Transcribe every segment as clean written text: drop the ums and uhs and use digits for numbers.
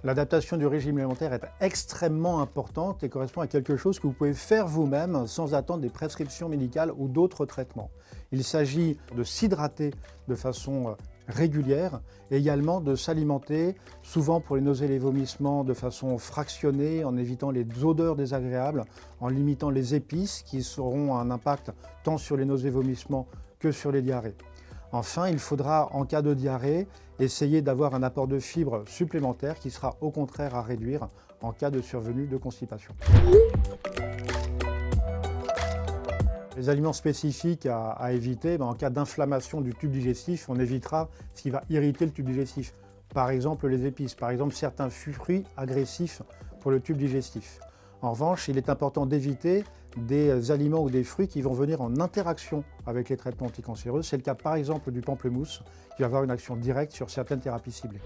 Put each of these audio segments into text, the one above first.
L'adaptation du régime alimentaire est extrêmement importante et correspond à quelque chose que vous pouvez faire vous-même sans attendre des prescriptions médicales ou d'autres traitements. Il s'agit de s'hydrater de façon régulière et également de s'alimenter, souvent pour les nausées et les vomissements, de façon fractionnée, en évitant les odeurs désagréables, en limitant les épices qui auront un impact tant sur les nausées et vomissements que sur les diarrhées. Enfin, il faudra, en cas de diarrhée, essayer d'avoir un apport de fibres supplémentaire qui sera au contraire à réduire en cas de survenue de constipation. Les aliments spécifiques à éviter, en cas d'inflammation du tube digestif, on évitera ce qui va irriter le tube digestif. Par exemple les épices, par exemple certains fruits agressifs pour le tube digestif. En revanche, il est important d'éviter des aliments ou des fruits qui vont venir en interaction avec les traitements anticancéreux. C'est le cas par exemple du pamplemousse, qui va avoir une action directe sur certaines thérapies ciblées.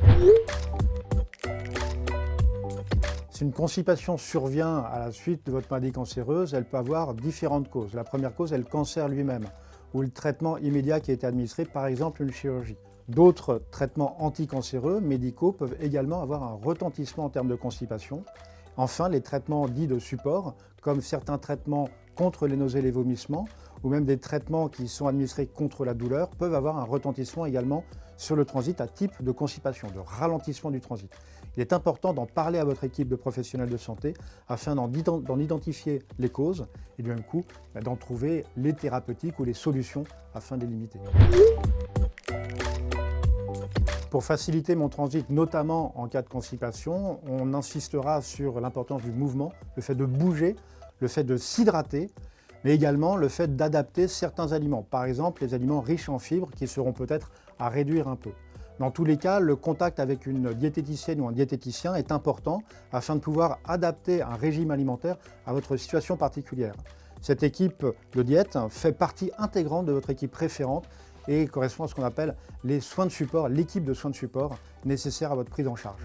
Si une constipation survient à la suite de votre maladie cancéreuse, elle peut avoir différentes causes. La première cause est le cancer lui-même, ou le traitement immédiat qui a été administré, par exemple une chirurgie. D'autres traitements anticancéreux médicaux peuvent également avoir un retentissement en termes de constipation. Enfin, les traitements dits de support, comme certains traitements contre les nausées et les vomissements, ou même des traitements qui sont administrés contre la douleur, peuvent avoir un retentissement également sur le transit à type de constipation, de ralentissement du transit. Il est important d'en parler à votre équipe de professionnels de santé afin d'en identifier les causes et du même coup d'en trouver les thérapeutiques ou les solutions afin de les limiter. Pour faciliter mon transit, notamment en cas de constipation, on insistera sur l'importance du mouvement, le fait de bouger, le fait de s'hydrater, mais également le fait d'adapter certains aliments. Par exemple, les aliments riches en fibres qui seront peut-être à réduire un peu. Dans tous les cas, le contact avec une diététicienne ou un diététicien est important afin de pouvoir adapter un régime alimentaire à votre situation particulière. Cette équipe de diète fait partie intégrante de votre équipe référente et correspond à ce qu'on appelle les soins de support, l'équipe de soins de support nécessaire à votre prise en charge.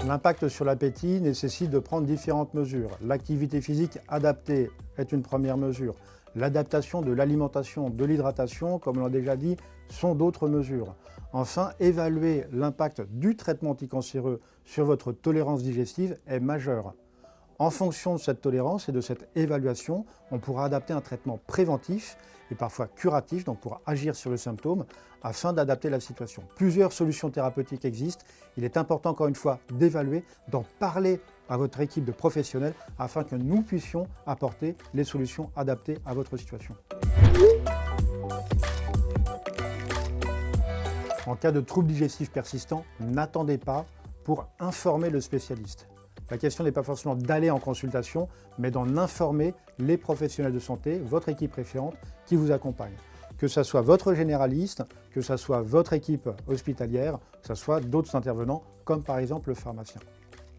L'impact sur l'appétit nécessite de prendre différentes mesures. L'activité physique adaptée est une première mesure. L'adaptation de l'alimentation, de l'hydratation, comme on l'a déjà dit, sont d'autres mesures. Enfin, évaluer l'impact du traitement anticancéreux sur votre tolérance digestive est majeur. En fonction de cette tolérance et de cette évaluation, on pourra adapter un traitement préventif et parfois curatif, donc pour agir sur le symptôme, afin d'adapter la situation. Plusieurs solutions thérapeutiques existent. Il est important, encore une fois, d'évaluer, d'en parler à votre équipe de professionnels afin que nous puissions apporter les solutions adaptées à votre situation. En cas de troubles digestifs persistants, n'attendez pas pour informer le spécialiste. La question n'est pas forcément d'aller en consultation, mais d'en informer les professionnels de santé, votre équipe référente qui vous accompagne. Que ce soit votre généraliste, que ce soit votre équipe hospitalière, que ce soit d'autres intervenants, comme par exemple le pharmacien.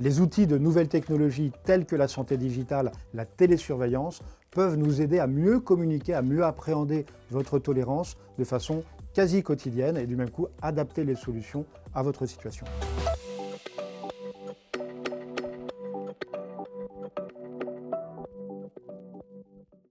Les outils de nouvelles technologies telles que la santé digitale, la télésurveillance, peuvent nous aider à mieux communiquer, à mieux appréhender votre tolérance de façon quasi quotidienne et du même coup adapter les solutions à votre situation.